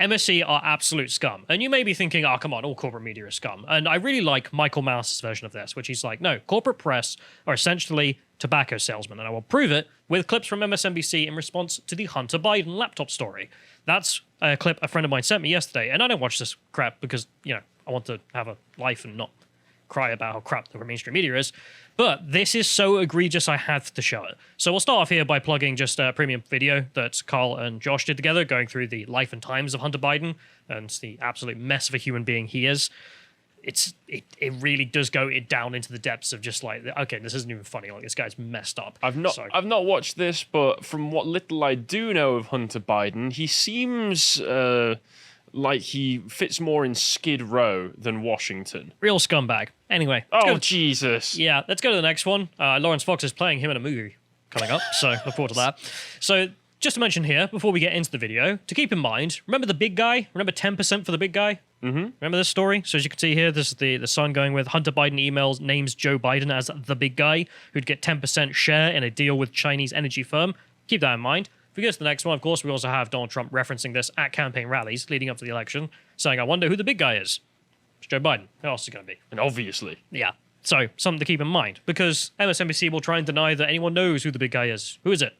MSC are absolute scum. And you may be thinking, oh, come on, all corporate media is scum. And I really like Michael Mouse's version of this, which he's like, no, corporate press are essentially tobacco salesmen. And I will prove it with clips from MSNBC in response to the Hunter Biden laptop story. That's a clip a friend of mine sent me yesterday. And I don't watch this crap because, you know, I want to have a life and not cry about how crap the mainstream media is. But this is so egregious I have to show it. So we'll start off here by plugging just a premium video that Carl and Josh did together, going through the life and times of Hunter Biden and the absolute mess of a human being he is. It really does go down into the depths of just like, okay, this isn't even funny. Like, this guy's messed up. I've not watched this, but from what little I do know of Hunter Biden, he seems like he fits more in Skid Row than Washington. Real scumbag. Anyway. Oh, Jesus. Yeah, let's go to the next one. Lawrence Fox is playing him in a movie coming up, so look forward to that. So, just to mention here, before we get into the video, to keep in mind, remember the big guy? Remember 10% for the big guy? Mm-hmm. Remember this story? So as you can see here, this is the Sun going with Hunter Biden emails names Joe Biden as the big guy who'd get 10% share in a deal with Chinese energy firm. Keep that in mind. If we go to the next one, of course, we also have Donald Trump referencing this at campaign rallies leading up to the election, saying, I wonder who the big guy is. It's Joe Biden. Who else is it going to be? And obviously. Yeah. So, something to keep in mind, because MSNBC will try and deny that anyone knows who the big guy is. Who is it?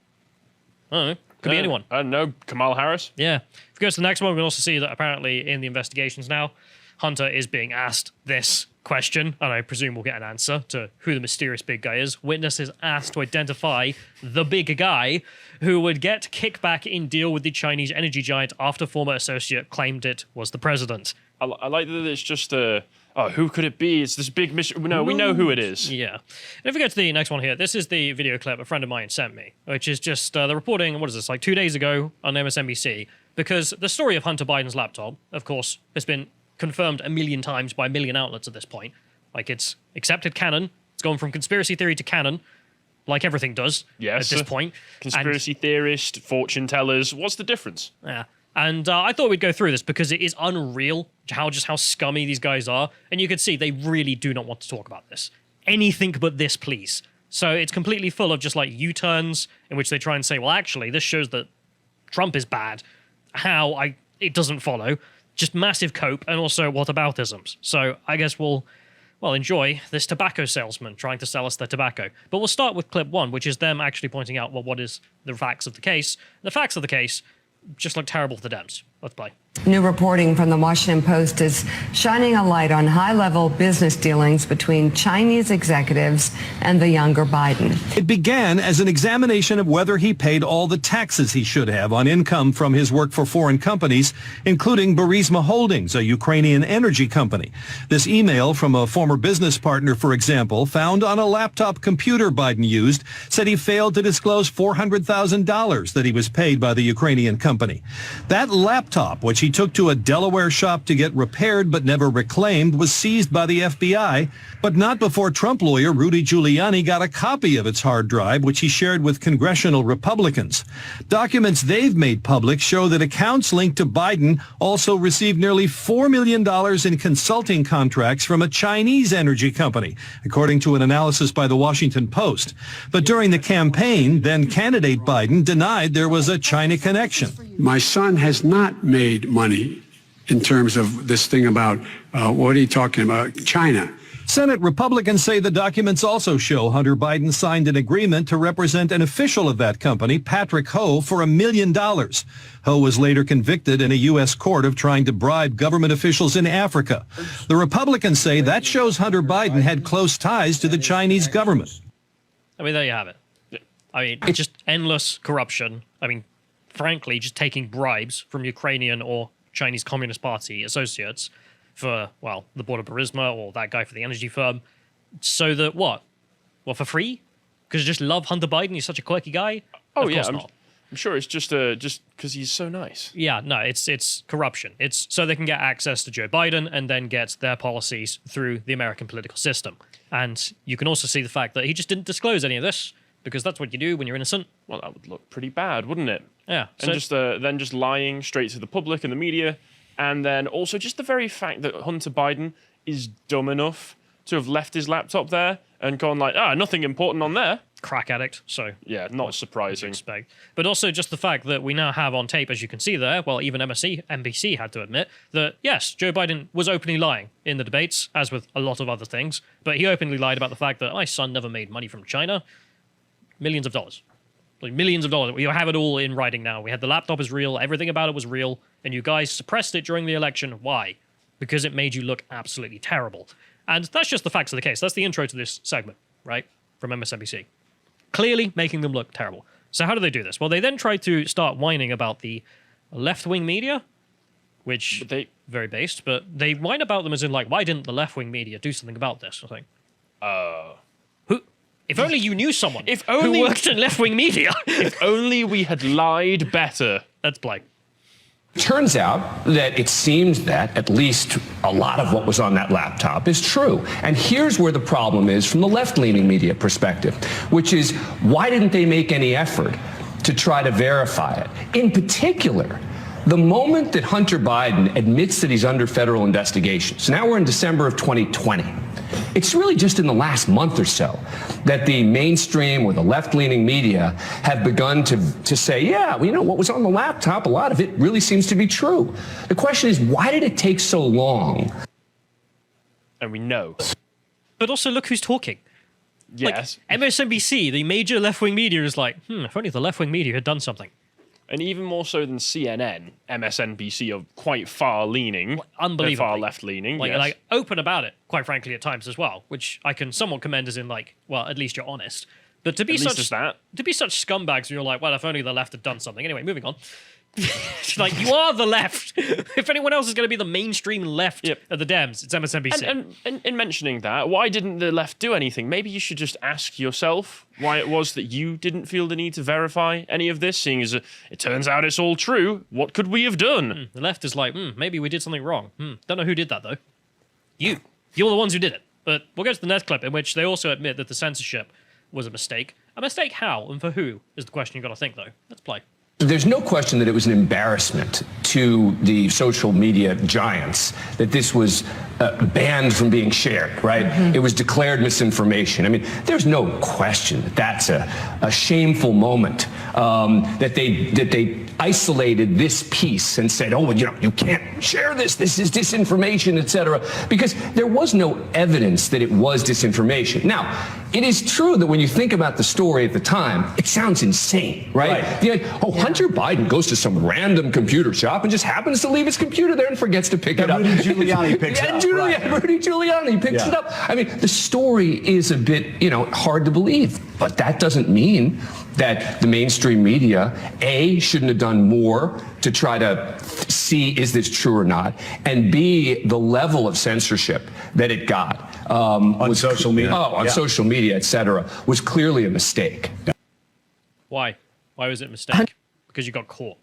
I don't know. Could be anyone. I don't know. Kamala Harris? Yeah. If we go to the next one, we can also see that apparently in the investigations now, Hunter is being asked this question, and I presume we'll get an answer to who the mysterious big guy is. Witnesses asked to identify the big guy who would get kickback in deal with the Chinese energy giant after former associate claimed it was the president. I like that it's just who could it be? It's this big mission. No, we know who it is. Yeah. And if we go to the next one here, this is the video clip a friend of mine sent me, which is just the reporting, what is this, like 2 days ago on MSNBC, because the story of Hunter Biden's laptop, of course, has been confirmed a million times by a million outlets at this point. Like, it's accepted canon. It's gone from conspiracy theory to canon, like everything does at this point. Conspiracy theorist, fortune tellers. What's the difference? Yeah. And I thought we'd go through this because it is unreal how scummy these guys are. And you can see they really do not want to talk about this. Anything but this, please. So it's completely full of just like U-turns in which they try and say, well, actually, this shows that Trump is bad. It doesn't follow. Just massive cope and also whataboutisms. So I guess we'll enjoy this tobacco salesman trying to sell us their tobacco. But we'll start with clip one, which is them actually pointing out what is the facts of the case. The facts of the case just look terrible for the Dems. Let's play. New reporting from the Washington Post is shining a light on high-level business dealings between Chinese executives and the younger Biden. It began as an examination of whether he paid all the taxes he should have on income from his work for foreign companies, including Burisma Holdings, a Ukrainian energy company. This email from a former business partner, for example, found on a laptop computer Biden used, said he failed to disclose $400,000 that he was paid by the Ukrainian company. That laptop, which he took to a Delaware shop to get repaired but never reclaimed, was seized by the FBI, but not before Trump lawyer Rudy Giuliani got a copy of its hard drive, which he shared with congressional Republicans. Documents they've made public show that accounts linked to Biden also received nearly $4 million in consulting contracts from a Chinese energy company, according to an analysis by the Washington Post. But during the campaign, then candidate Biden denied there was a China connection. My son has not made money in terms of this thing about, what are you talking about, China? Senate Republicans say the documents also show Hunter Biden signed an agreement to represent an official of that company, Patrick Ho, for $1 million. Ho was later convicted in a U.S. court of trying to bribe government officials in Africa. The Republicans say that shows Hunter Biden had close ties to the Chinese government. I mean, there you have it. I mean, it's just endless corruption. I mean, frankly, just taking bribes from Ukrainian or Chinese Communist Party associates for, well, the board of Burisma or that guy for the energy firm. So that what? Well, for free? Because you just love Hunter Biden? He's such a quirky guy? Oh, of yeah. course not. I'm sure it's just because he's so nice. Yeah, no, it's corruption. It's so they can get access to Joe Biden and then get their policies through the American political system. And you can also see the fact that he just didn't disclose any of this, because that's what you do when you're innocent. Well, that would look pretty bad, wouldn't it? Yeah. And then just lying straight to the public and the media. And then also just the very fact that Hunter Biden is dumb enough to have left his laptop there and gone like, nothing important on there. crack addict, so Yeah, not surprising. expect. But also just the fact that we now have on tape, as you can see there, well, even MSNBC had to admit that, yes, Joe Biden was openly lying in the debates, as with a lot of other things, but he openly lied about the fact that my son never made money from China. Millions of dollars. Like millions of dollars. We have it all in writing now. We had the laptop is real, everything about it was real, and you guys suppressed it during the election. Why? Because it made you look absolutely terrible. And that's just the facts of the case. That's the intro to this segment, right? From MSNBC. Clearly making them look terrible. So how do they do this? Well, they then try to start whining about the left-wing media, which very based, but they whine about them as in like, why didn't the left-wing media do something about this? I think. Who? If only you knew someone who worked in left-wing media. If only we had lied better. Let's play. Turns out that it seems that at least a lot of what was on that laptop is true. And here's where the problem is from the left-leaning media perspective, which is why didn't they make any effort to try to verify it? In particular, the moment that Hunter Biden admits that he's under federal investigation, so now we're in December of 2020, it's really just in the last month or so that the mainstream or the left-leaning media have begun to say, yeah, well, you know, what was on the laptop, a lot of it really seems to be true. The question is, why did it take so long? And we know. But also, look who's talking. Yes. Like, MSNBC, the major left-wing media, is like, if only the left-wing media had done something. And even more so than CNN, MSNBC are quite far-leaning. Unbelievably. Far left-leaning, Like, yes. like open about it, quite frankly, at times as well, which I can somewhat commend as in like, well, at least you're honest. But to be At least such there's that. to be such scumbags, you're like, well, if only the left had done something. Anyway, moving on. Like, you are the left. If anyone else is going to be the mainstream left of the Dems, it's MSNBC. And in mentioning that, why didn't the left do anything? Maybe you should just ask yourself why it was that you didn't feel the need to verify any of this, seeing as it turns out it's all true. What could we have done? The left is like, maybe we did something wrong. Don't know who did that, though. You're the ones who did it. But we'll go to the next clip, in which they also admit that the censorship was a mistake. A mistake how and for who is the question you've got to think, though. Let's play. There's no question that it was an embarrassment to the social media giants that this was banned from being shared, right? It was declared misinformation. I mean, there's no question that that's a shameful moment, that they isolated this piece and said, oh, well, you know, you can't share this. This is disinformation, etc. Because there was no evidence that it was disinformation. Now, it is true that when you think about the story at the time, it sounds insane, right? Hunter Biden goes to some random computer shop and just happens to leave his computer there and forgets to pick it up. Rudy Giuliani picks it up. Rudy Giuliani picks it up. I mean, the story is a bit, hard to believe, but that doesn't mean that the mainstream media, A, shouldn't have done more to try to see is this true or not, and B, the level of censorship that it got on social media. Social media, et cetera, was clearly a mistake. Why? Why was it a mistake? Because you got caught.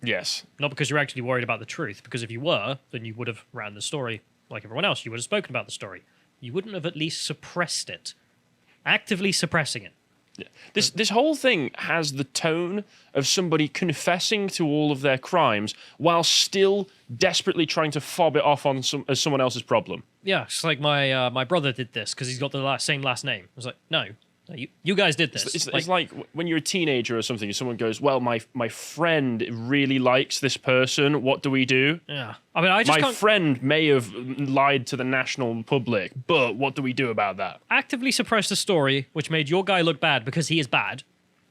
Yes. Not because you're actually worried about the truth, because if you were, then you would have ran the story like everyone else. You would have spoken about the story. You wouldn't have at least suppressed it. Actively suppressing it. Yeah. This whole thing has the tone of somebody confessing to all of their crimes while still desperately trying to fob it off on as someone else's problem. Yeah, it's like my brother did this because he's got the same last name. I was like, no, you guys did this. It's like when you're a teenager or something, someone goes, well, my friend really likes this person. What do we do? Yeah. I mean, my friend may have lied to the national public, but what do we do about that? Actively suppress the story, which made your guy look bad because he is bad.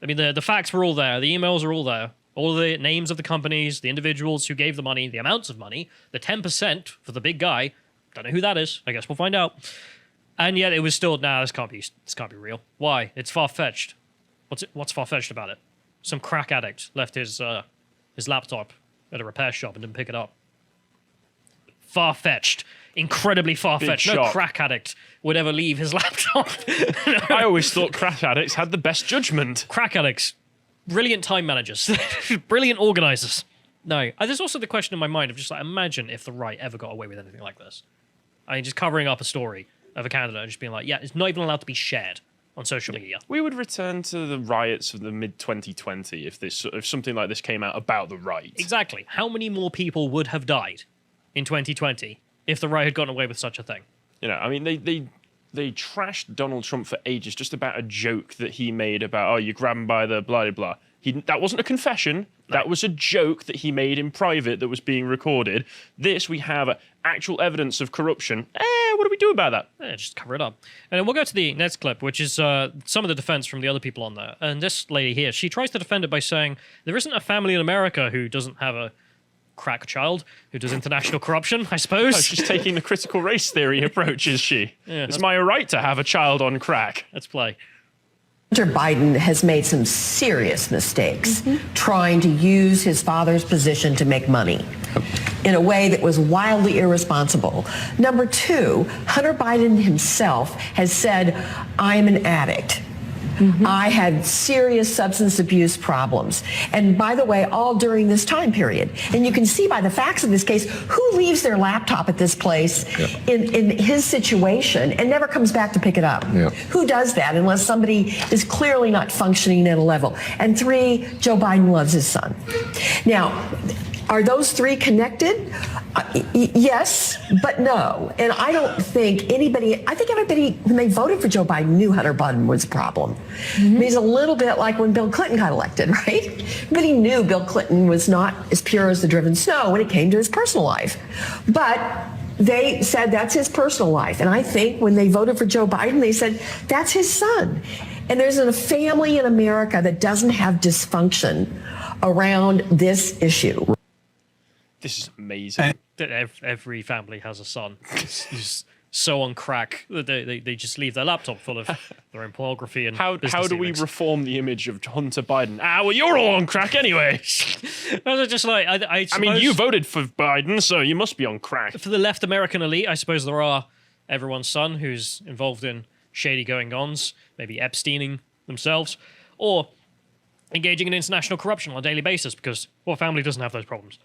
I mean, the facts were all there. The emails are all there. All the names of the companies, the individuals who gave the money, the amounts of money, the 10% for the big guy. Don't know who that is. I guess we'll find out. And yet it was still, this can't be real. Why? It's far-fetched. What's far-fetched about it? Some crack addict left his laptop at a repair shop and didn't pick it up. Far-fetched. Incredibly far-fetched. No crack addict would ever leave his laptop. I always thought crack addicts had the best judgment. Crack addicts. Brilliant time managers. Brilliant organizers. No. There's also the question in my mind of just like, imagine if the right ever got away with anything like this. I mean, just covering up a story of a candidate and just being like, yeah, it's not even allowed to be shared on social media. We would return to the riots of the mid-2020 if something like this came out about the right. Exactly. How many more people would have died in 2020 if the right had gotten away with such a thing? I mean, they they trashed Donald Trump for ages just about a joke that he made about, oh, you grab him by the blah, blah, blah. That wasn't a confession. That was a joke that he made in private that was being recorded. This, we have actual evidence of corruption. What do we do about that? Just cover it up. And then we'll go to the next clip, which is some of the defense from the other people on there. And this lady here, she tries to defend it by saying, there isn't a family in America who doesn't have a crack child who does international corruption, I suppose. Oh, she's taking the critical race theory approach, is she? Yeah, it's my right to have a child on crack. Let's play. Hunter Biden has made some serious mistakes trying to use his father's position to make money in a way that was wildly irresponsible. Number two, Hunter Biden himself has said, I am an addict. I had serious substance abuse problems. And by the way, all during this time period. And you can see by the facts of this case, who leaves their laptop at this place in his situation and never comes back to pick it up? Who does that unless somebody is clearly not functioning at a level? And three, Joe Biden loves his son. Now, are those three connected? Yes, but no. And I don't think I think everybody, when they voted for Joe Biden, knew Hunter Biden was a problem. He's a little bit like when Bill Clinton got elected, right? Everybody knew Bill Clinton was not as pure as the driven snow when it came to his personal life. But they said that's his personal life. And I think when they voted for Joe Biden, they said that's his son. And there's a family in America that doesn't have dysfunction around this issue. This is amazing. Every family has a son who's so on crack that they just leave their laptop full of their own pornography and how do we dealings. reform the image of Hunter Biden? Well, you're all on crack anyway. I was just like, I mean, you voted for Biden, so you must be on crack. For the left American elite, I suppose there are everyone's son who's involved in shady going-ons, maybe Epsteining themselves, or engaging in international corruption on a daily basis, because what family doesn't have those problems?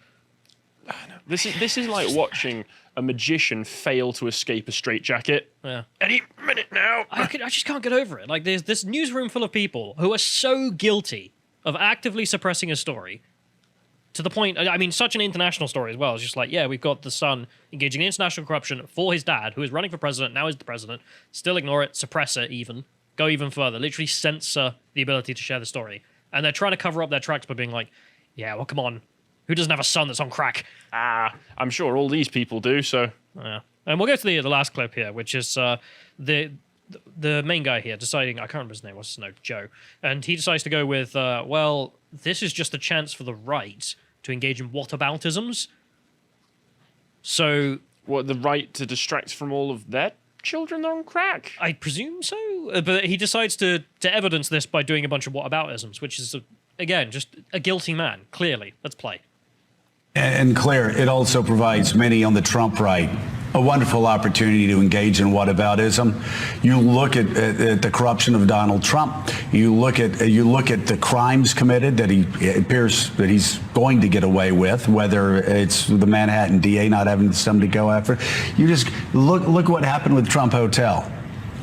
This is like watching a magician fail to escape a straitjacket. Yeah. Any minute now. I just can't get over it. Like, there's this newsroom full of people who are so guilty of actively suppressing a story to the point, I mean, such an international story as well. It's just like, yeah, we've got the son engaging in international corruption for his dad, who is running for president, now is the president. Still ignore it, suppress it even, go even further, literally censor the ability to share the story. And they're trying to cover up their tracks by being like, yeah, well, come on. Who doesn't have a son that's on crack? I'm sure all these people do, so... Yeah. And we'll go to the last clip here, which is the main guy here deciding, I can't remember his name, what's his name? Joe. And he decides to go with, well, this is just a chance for the right to engage in whataboutisms. So... What, the right to distract from all of their children on crack? I presume so. But he decides to evidence this by doing a bunch of whataboutisms, which is, again, just a guilty man, clearly. Let's play. And Claire, it also provides many on the Trump right a wonderful opportunity to engage in whataboutism. You look at the corruption of Donald Trump. You look at the crimes committed that it appears that he's going to get away with, whether it's the Manhattan DA not having somebody to go after. You just look what happened with Trump Hotel.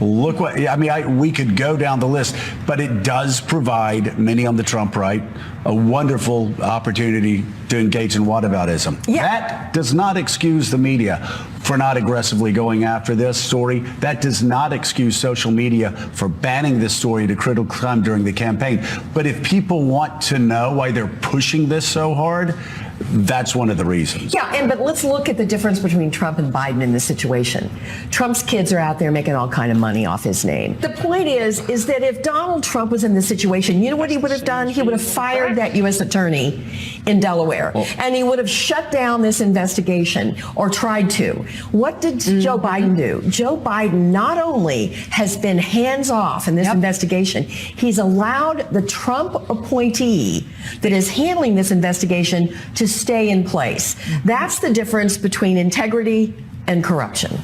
Look what, I mean, we could go down the list, but it does provide many on the Trump right a wonderful opportunity to engage in whataboutism. Yeah. That does not excuse the media for not aggressively going after this story. That does not excuse social media for banning this story at a critical time during the campaign. But if people want to know why they're pushing this so hard, that's one of the reasons. Yeah, but let's look at the difference between Trump and Biden in this situation. Trump's kids are out there making all kind of money off his name. The point is that if Donald Trump was in this situation, you know what he would have done? He would have fired that U.S. attorney in Delaware, and he would have shut down this investigation or tried to. What did Joe Biden do? Joe Biden not only has been hands off in this investigation, he's allowed the Trump appointee that is handling this investigation to stay in place. That's the difference between integrity and corruption.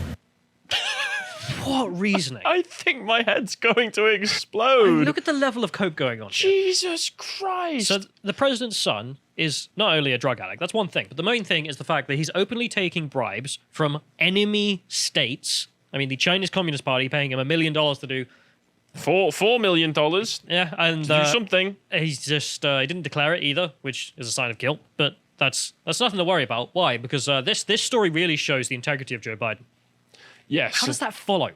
What reasoning? I think my head's going to explode. Look at the level of coke going on here. Jesus Christ. So the president's son is not only a drug addict, that's one thing, but the main thing is the fact that he's openly taking bribes from enemy states. I mean, the Chinese Communist Party paying him $1 million to do... $4 million. Yeah, and... do something. He's just... he didn't declare it either, which is a sign of guilt, but that's nothing to worry about. Why? Because this story really shows the integrity of Joe Biden. Yes. How does that follow?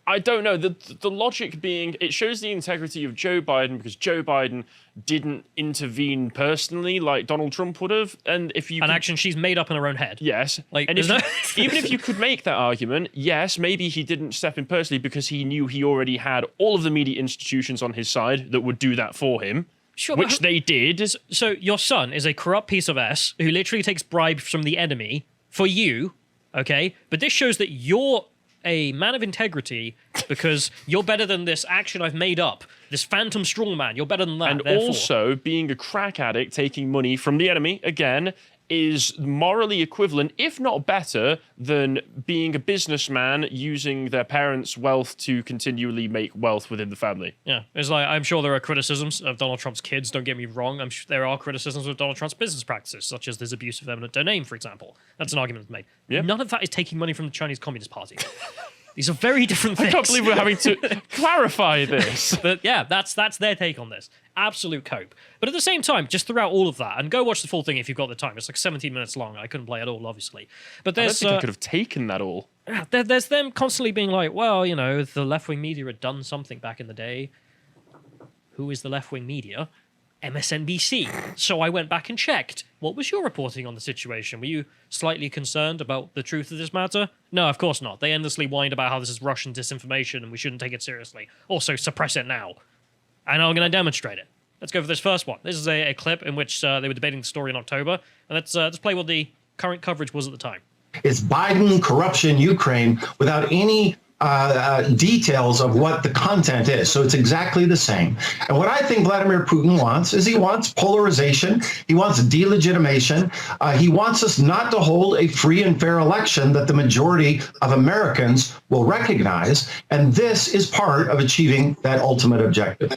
I don't know. The logic being, it shows the integrity of Joe Biden because Joe Biden didn't intervene personally like Donald Trump would have. And if you an action she's made up in her own head. Yes. Like, and even if you could make that argument, yes, maybe he didn't step in personally because he knew he already had all of the media institutions on his side that would do that for him. Sure, which they did. So your son is a corrupt piece of S who literally takes bribes from the enemy for you, okay? But this shows that you're a man of integrity because you're better than this action I've made up. This phantom strongman, you're better than that. And therefore. also, being a crack addict taking money from the enemy, again, is morally equivalent, if not better, than being a businessman using their parents' wealth to continually make wealth within the family. Yeah, it's like, I'm sure there are criticisms of Donald Trump's kids, don't get me wrong. I'm sure there are criticisms of Donald Trump's business practices, such as his abuse of eminent domain, for example. That's an argument made. Yep. None of that is taking money from the Chinese Communist Party. These are very different things. I can't believe we're having to clarify this. But yeah, that's their take on this. Absolute cope. But at the same time, just throughout all of that, and go watch the full thing if you've got the time. It's like 17 minutes long. I couldn't play it all, obviously. But I don't there's think I could have taken that all. there's them constantly being like, well, you know, the left-wing media had done something back in the day. Who is the left-wing media? MSNBC. So I went back and checked. What was your reporting on the situation? Were you slightly concerned about the truth of this matter? No, of course not. They endlessly whined about how this is Russian disinformation and we shouldn't take it seriously. Also, suppress it now. And I'm going to demonstrate it. Let's go for this first one. This is a clip in which they were debating the story in October. And let's play what the current coverage was at the time. It's Biden corruption Ukraine without any details of what the content is. So it's exactly the same. And what I think Vladimir Putin wants is he wants polarization. He wants delegitimation. He wants us not to hold a free and fair election that the majority of Americans will recognize. And this is part of achieving that ultimate objective.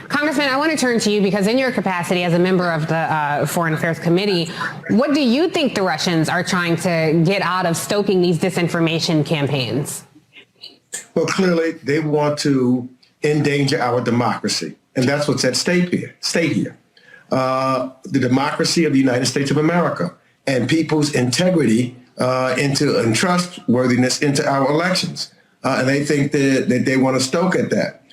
Congressman, I want to turn to you because in your capacity as a member of the Foreign Affairs Committee, what do you think the Russians are trying to get out of stoking these disinformation campaigns? Well, clearly, they want to endanger our democracy, and that's what's at stake here. The democracy of the United States of America and people's integrity and trustworthiness into our elections. And they think that they want to stoke at that.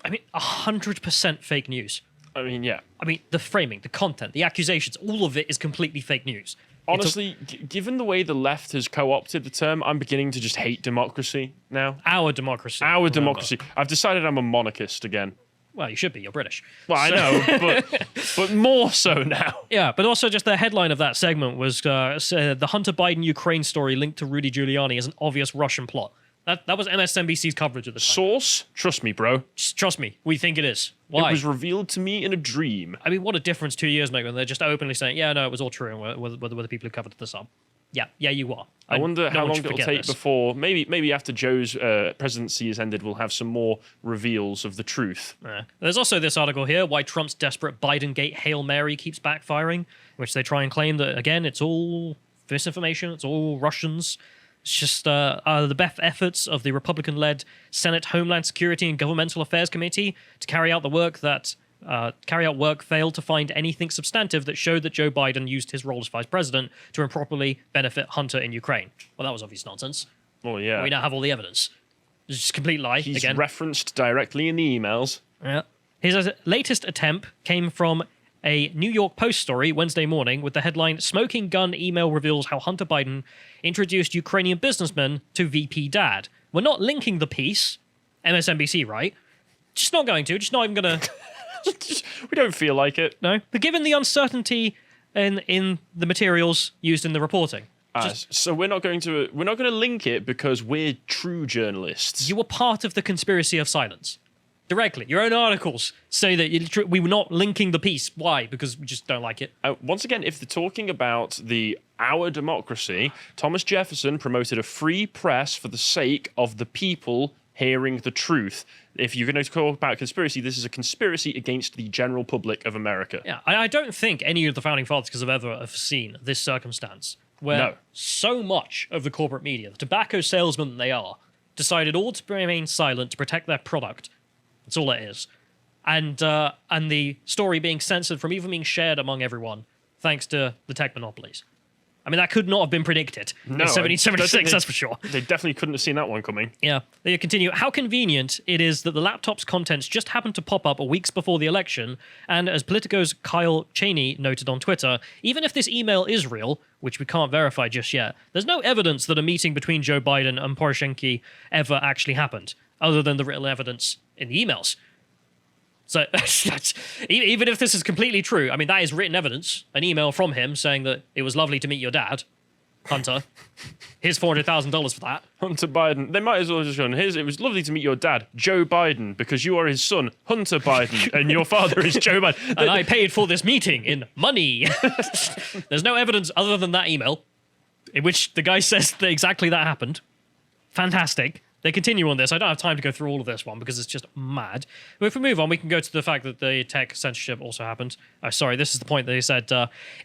I mean, 100% fake news. I mean, yeah. I mean, the framing, the content, the accusations, all of it is completely fake news. Honestly, given the way the left has co-opted the term, I'm beginning to just hate democracy now. Our democracy. Our democracy. I've decided I'm a monarchist again. Well, you should be. You're British. Well, I know, but more so now. Yeah, but also just the headline of that segment was the Hunter Biden Ukraine story linked to Rudy Giuliani as an obvious Russian plot. That was MSNBC's coverage of the time. Source? Trust me, bro. Just trust me. We think it is. Why? It was revealed to me in a dream. I mean, what a difference 2 years make when they're just openly saying, yeah, no, it was all true, and we're the people who covered this up. Yeah, you are. I wonder how long it'll take this. before, maybe after Joe's presidency has ended, we'll have some more reveals of the truth. There's also this article here, why Trump's desperate Biden-gate Hail Mary keeps backfiring, which they try and claim that, again, it's all misinformation, it's all Russians. It's just the best efforts of the Republican-led Senate Homeland Security and Governmental Affairs Committee to carry out work failed to find anything substantive that showed that Joe Biden used his role as vice president to improperly benefit Hunter in Ukraine. Well, that was obvious nonsense. Well, yeah. We now have all the evidence. It's just a complete lie. He's again. referenced directly in the emails. Yeah. His latest attempt came from a New York Post story Wednesday morning with the headline, Smoking Gun Email Reveals How Hunter Biden Introduced Ukrainian Businessmen to VP Dad. We're not linking the piece, MSNBC, right? Just not going to, just not even going to... We don't feel like it. No. But given the uncertainty in the materials used in the reporting. So we're not going to link it because we're true journalists. You were part of the conspiracy of silence. Directly. Your own articles say that we were not linking the piece. Why? Because we just don't like it. Once again, if they're talking about our democracy, Thomas Jefferson promoted a free press for the sake of the people hearing the truth. If you're going to talk about conspiracy, this is a conspiracy against the general public of America. Yeah, I don't think any of the founding fathers could have ever seen this circumstance where so much of the corporate media, the tobacco salesmen they are, decided all to remain silent to protect their product. That's all it is. And the story being censored from even being shared among everyone, thanks to the tech monopolies. I mean, that could not have been predicted in No, 1776, that's for sure. They definitely couldn't have seen that one coming. Yeah. They continue. How convenient it is that the laptop's contents just happened to pop up weeks before the election. And as Politico's Kyle Cheney noted on Twitter, even if this email is real, which we can't verify just yet, there's no evidence that a meeting between Joe Biden and Poroshenko ever actually happened, other than the written evidence in the emails. So even if this is completely true, I mean, that is written evidence, an email from him saying that it was lovely to meet your dad, Hunter. Here's $400,000 for that. Hunter Biden. They might as well just go, it was lovely to meet your dad, Joe Biden, because you are his son, Hunter Biden, and your father is Joe Biden. And I paid for this meeting in money. There's no evidence other than that email in which the guy says that exactly that happened. Fantastic. They continue on this. I don't have time to go through all of this one because it's just mad. But if we move on, we can go to the fact that the tech censorship also happened. Sorry, this is the point that they said.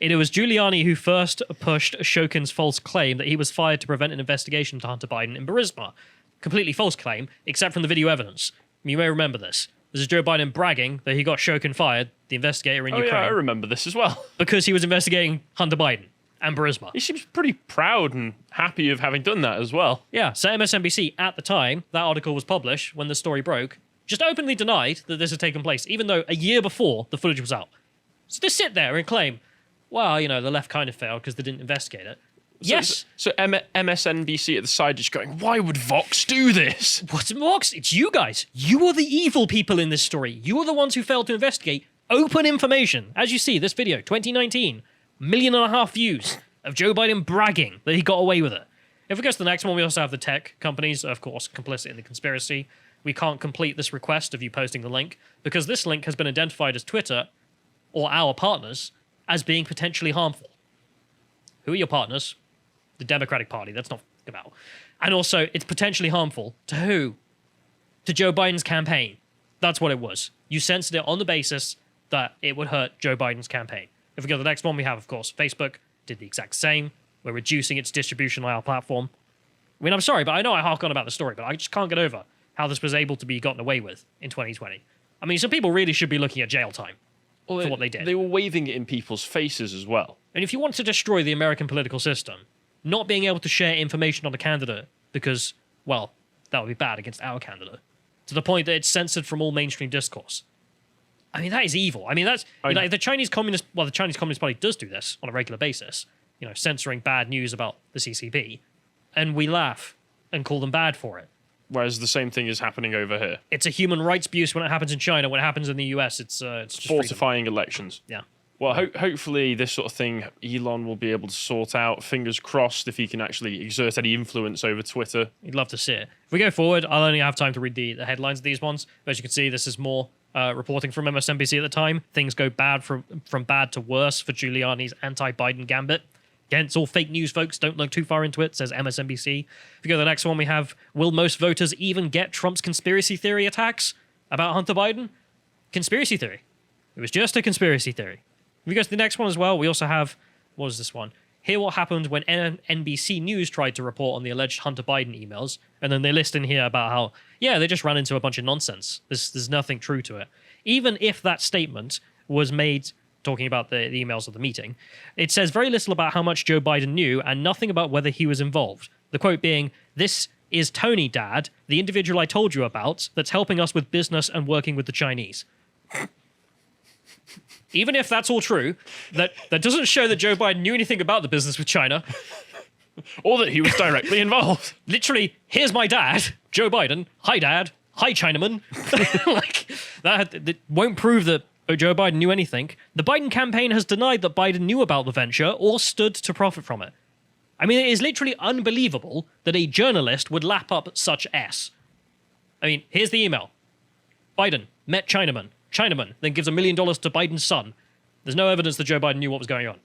It was Giuliani who first pushed Shokin's false claim that he was fired to prevent an investigation to Hunter Biden in Burisma. Completely false claim, except from the video evidence. You may remember this. This is Joe Biden bragging that he got Shokin fired, the investigator in Ukraine. Yeah, I remember this as well. Because he was investigating Hunter Biden and Burisma. He seems pretty proud and happy of having done that as well. Yeah, so MSNBC, at the time that article was published, when the story broke, just openly denied that this had taken place, even though a year before the footage was out. So they sit there and claim, well, you know, the left kind of failed because they didn't investigate it. Yes. So MSNBC at the side just going, why would Vox do this? What's Vox? It's you guys. You are the evil people in this story. You are the ones who failed to investigate open information. As you see, this video, 2019, 1.5 million views of Joe Biden bragging that he got away with it. If we go to the next one, we also have the tech companies, of course, complicit in the conspiracy. We can't complete this request of you posting the link because this link has been identified as Twitter or our partners as being potentially harmful. Who are your partners? The Democratic Party. That's not about. And also, it's potentially harmful to who? To Joe Biden's campaign. That's what it was. You censored it on the basis that it would hurt Joe Biden's campaign. If we go to the next one, we have, of course, Facebook did the exact same. We're reducing its distribution on our platform. I mean, I'm sorry, but I know I hark on about the story, but I just can't get over how this was able to be gotten away with in 2020. I mean, some people really should be looking at jail time for what they did. They were waving it in people's faces as well. And if you want to destroy the American political system, not being able to share information on a candidate because, well, that would be bad against our candidate, to the point that it's censored from all mainstream discourse. I mean, that is evil. I mean, that's the Chinese Communist Party does do this on a regular basis, you know, censoring bad news about the CCP, and we laugh and call them bad for it. Whereas the same thing is happening over here. It's a human rights abuse when it happens in China. When it happens in the US, it's just fortifying elections. Yeah. Well, hopefully this sort of thing Elon will be able to sort out. Fingers crossed if he can actually exert any influence over Twitter. You'd love to see it. If we go forward, I'll only have time to read the headlines of these ones. But as you can see, this is more reporting from MSNBC at the time. Things go bad from bad to worse for Giuliani's anti-Biden gambit. Again, it's all fake news, folks. Don't look too far into it, says MSNBC. If you go to the next one, we have, will most voters even get Trump's conspiracy theory attacks about Hunter Biden? Conspiracy theory. It was just a conspiracy theory. If we go to the next one as well, we also have, what was this one? Hear what happened when NBC News tried to report on the alleged Hunter Biden emails, and then they list in here about how, yeah, they just ran into a bunch of nonsense. There's nothing true to it. Even if that statement was made talking about the emails of the meeting, it says very little about how much Joe Biden knew and nothing about whether he was involved. The quote being, "This is Tony, Dad, the individual I told you about that's helping us with business and working with the Chinese." Even if that's all true, that doesn't show that Joe Biden knew anything about the business with China. Or that he was directly involved. Literally, here's my dad, Joe Biden. Hi, Dad. Hi, Chinaman. Like, that won't prove that Joe Biden knew anything. The Biden campaign has denied that Biden knew about the venture or stood to profit from it. I mean, it is literally unbelievable that a journalist would lap up such S. I mean, here's the email. Biden met Chinaman. Chinaman then gives $1 million to Biden's son. There's no evidence that Joe Biden knew what was going on.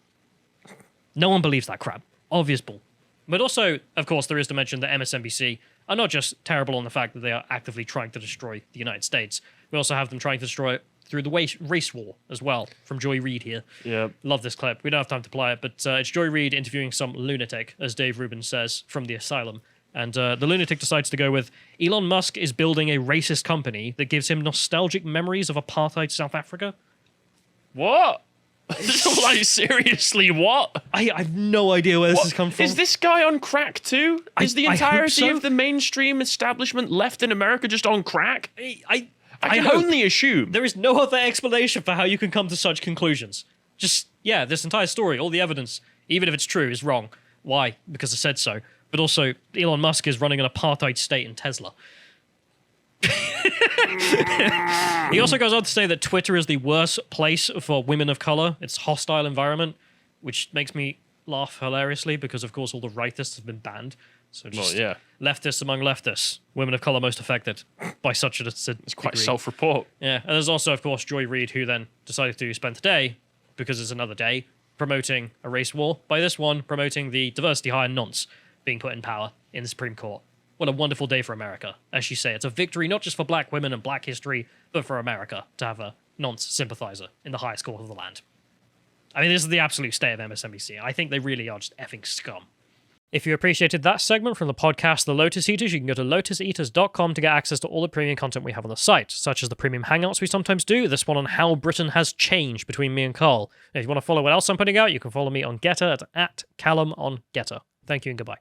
No one believes that crap. Obvious bull. But also, of course, there is to mention that MSNBC are not just terrible on the fact that they are actively trying to destroy the United States. We also have them trying to destroy it through the race war as well, from Joy Reid here. Yeah. Love this clip. We don't have time to play it, but it's Joy Reid interviewing some lunatic, as Dave Rubin says, from the asylum. And the lunatic decides to go with, Elon Musk is building a racist company that gives him nostalgic memories of apartheid South Africa. What? Like, seriously, what? I have no idea where this has come from. Is this guy on crack too? Is the I hope entirety so. of the mainstream establishment left in America just on crack? I can hope. only assume. There is no other explanation for how you can come to such conclusions. Just, yeah, this entire story, all the evidence, even if it's true, is wrong. Why? Because I said so. But also, Elon Musk is running an apartheid state in Tesla. He also goes on to say that Twitter is the worst place for women of color. It's a hostile environment, which makes me laugh hilariously because, of course, all the rightists have been banned. So just leftists among leftists, women of color most affected by such a It's quite degree. self-report. Yeah, and there's also, of course, Joy Reid, who then decided to spend today, because it's another day, promoting a race war. By this one, promoting the diversity hire nonce being put in power in the Supreme Court. What a wonderful day for America. As you say, it's a victory not just for black women and black history, but for America to have a nonce sympathizer in the highest court of the land. I mean, this is the absolute state of MSNBC. I think they really are just effing scum. If you appreciated that segment from the podcast The Lotus Eaters, you can go to lotuseaters.com to get access to all the premium content we have on the site, such as the premium hangouts we sometimes do, this one on how Britain has changed between me and Carl. If you want to follow what else I'm putting out, you can follow me on Getter at Callum on Getter. Thank you and goodbye.